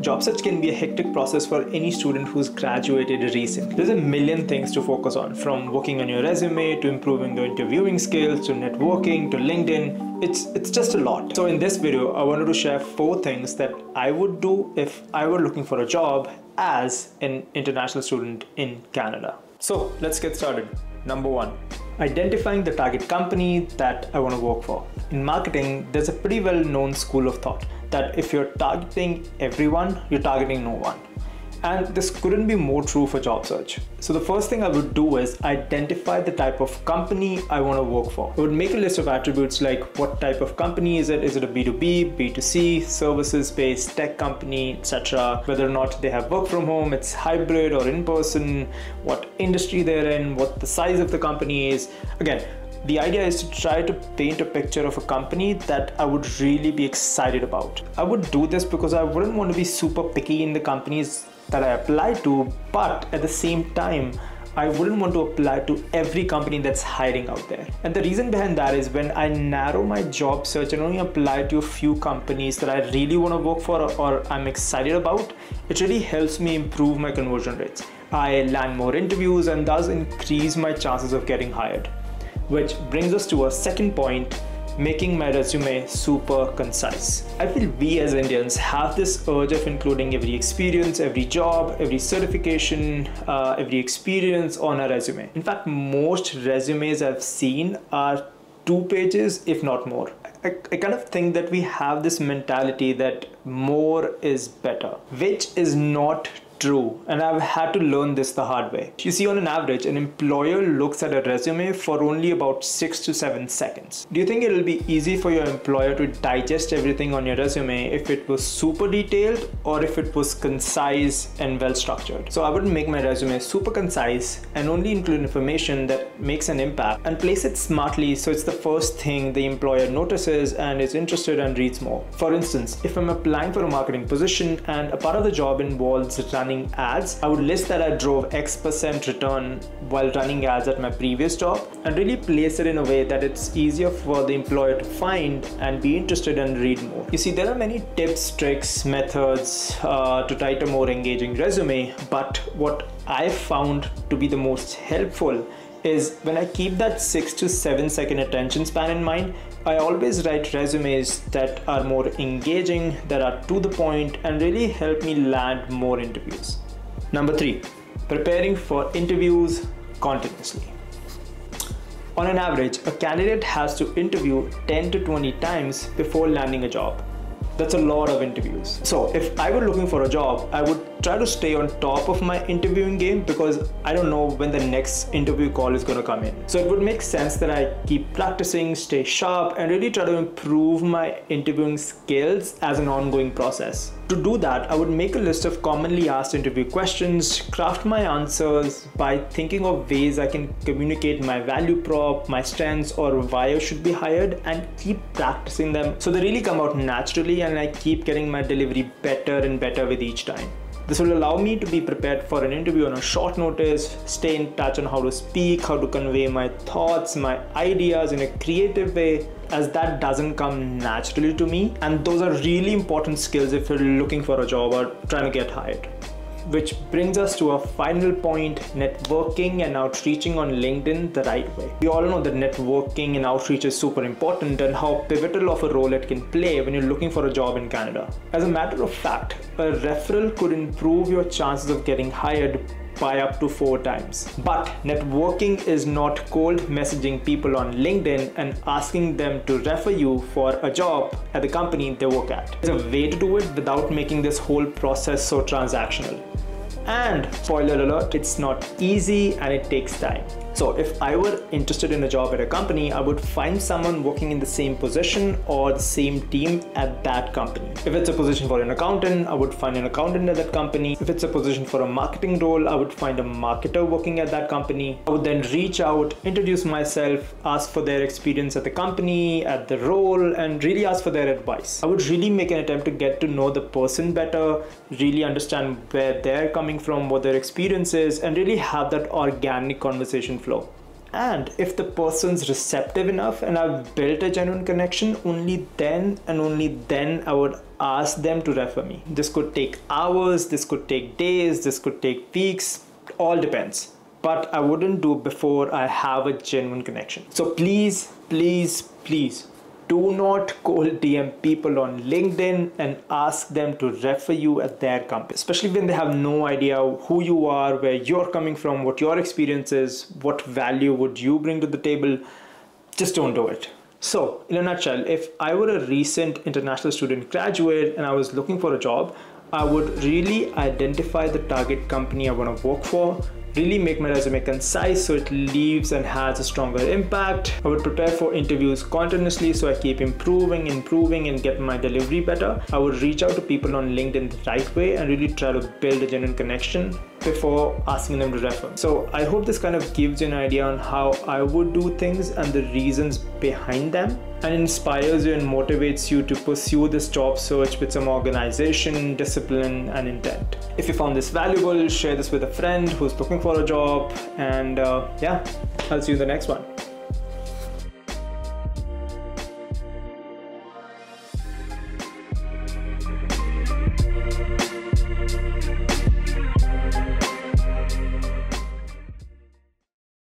Job search can be a hectic process for any student who's graduated recently. There's a million things to focus on, from working on your resume to improving your interviewing skills to networking to LinkedIn. It's just a lot. So in this video, I wanted to share 4 things that I would do if I were looking for a job as an international student in Canada. So let's get started. Number 1. Identifying the target company that I want to work for. In marketing, there's a pretty well-known school of thought that if you're targeting everyone, you're targeting no one. And this couldn't be more true for job search. So the first thing I would do is identify the type of company I want to work for. I would make a list of attributes like what type of company is it? Is it a B2B, B2C, services-based tech company, etc. Whether or not they have work from home, it's hybrid or in person, what industry they're in, what the size of the company is. Again, the idea is to try to paint a picture of a company that I would really be excited about. I would do this because I wouldn't want to be super picky in the companies that I apply to, but at the same time, I wouldn't want to apply to every company that's hiring out there. And the reason behind that is when I narrow my job search and only apply to a few companies that I really want to work for or I'm excited about, it really helps me improve my conversion rates. I land more interviews and thus increase my chances of getting hired. Which brings us to our second point, making my resume super concise. I feel we as Indians have this urge of including every experience, every job, every certification, every experience on a resume. In fact, most resumes I've seen are 2 pages, if not more. I kind of think that we have this mentality that more is better, which is not true, and I've had to learn this the hard way. You see, on an average, an employer looks at a resume for only about 6 to 7 seconds. Do you think it'll be easy for your employer to digest everything on your resume if it was super detailed or if it was concise and well structured? So I would make my resume super concise and only include information that makes an impact and place it smartly so it's the first thing the employer notices and is interested and reads more. For instance, if I'm applying for a marketing position and a part of the job involves running ads, I would list that I drove X% return while running ads at my previous job and really place it in a way that it's easier for the employer to find and be interested and read more. You see, there are many tips, tricks, methods to write a more engaging resume, but what I found to be the most helpful is when I keep that 6 to 7 second attention span in mind, I always write resumes that are more engaging, that are to the point, and really help me land more interviews. Number 3, preparing for interviews continuously. On an average, a candidate has to interview 10 to 20 times before landing a job. That's a lot of interviews. So if I were looking for a job, I would try to stay on top of my interviewing game because I don't know when the next interview call is going to come in. So it would make sense that I keep practicing, stay sharp, and really try to improve my interviewing skills as an ongoing process. To do that, I would make a list of commonly asked interview questions, craft my answers by thinking of ways I can communicate my value prop, my strengths, or why I should be hired, and keep practicing them so they really come out naturally and I keep getting my delivery better and better with each time. This will allow me to be prepared for an interview on a short notice, stay in touch on how to speak, how to convey my thoughts, my ideas in a creative way, as that doesn't come naturally to me. And those are really important skills if you're looking for a job or trying to get hired. Which brings us to our final point, networking and outreaching on LinkedIn the right way. We all know that networking and outreach is super important and how pivotal of a role it can play when you're looking for a job in Canada. As a matter of fact, a referral could improve your chances of getting hired by up to 4 times. But networking is not cold messaging people on LinkedIn and asking them to refer you for a job at the company they work at. There's a way to do it without making this whole process so transactional. And spoiler alert, it's not easy and it takes time. So if I were interested in a job at a company, I would find someone working in the same position or the same team at that company. If it's a position for an accountant, I would find an accountant at that company. If it's a position for a marketing role, I would find a marketer working at that company. I would then reach out, introduce myself, ask for their experience at the company, at the role, and really ask for their advice. I would really make an attempt to get to know the person better, really understand where they're coming from, what their experience is, and really have that organic conversation flow. And if the person's receptive enough and I've built a genuine connection, only then and only then I would ask them to refer me. This could take hours, this could take days, this could take weeks, all depends. But I wouldn't do it before I have a genuine connection. So please, please, please do not cold DM people on LinkedIn and ask them to refer you at their company, especially when they have no idea who you are, where you're coming from, what your experience is, what value would you bring to the table. Just don't do it. So in a nutshell, if I were a recent international student graduate and I was looking for a job, I would really identify the target company I want to work for, really make my resume concise so it leaves and has a stronger impact. I would prepare for interviews continuously so I keep improving and get my delivery better. I would reach out to people on LinkedIn the right way and really try to build a genuine connection before asking them to refer. So I hope this kind of gives you an idea on how I would do things and the reasons behind them, and inspires you and motivates you to pursue this job search with some organization, discipline, and intent. If you found this valuable, share this with a friend who's looking for a job, and yeah, I'll see you in the next one.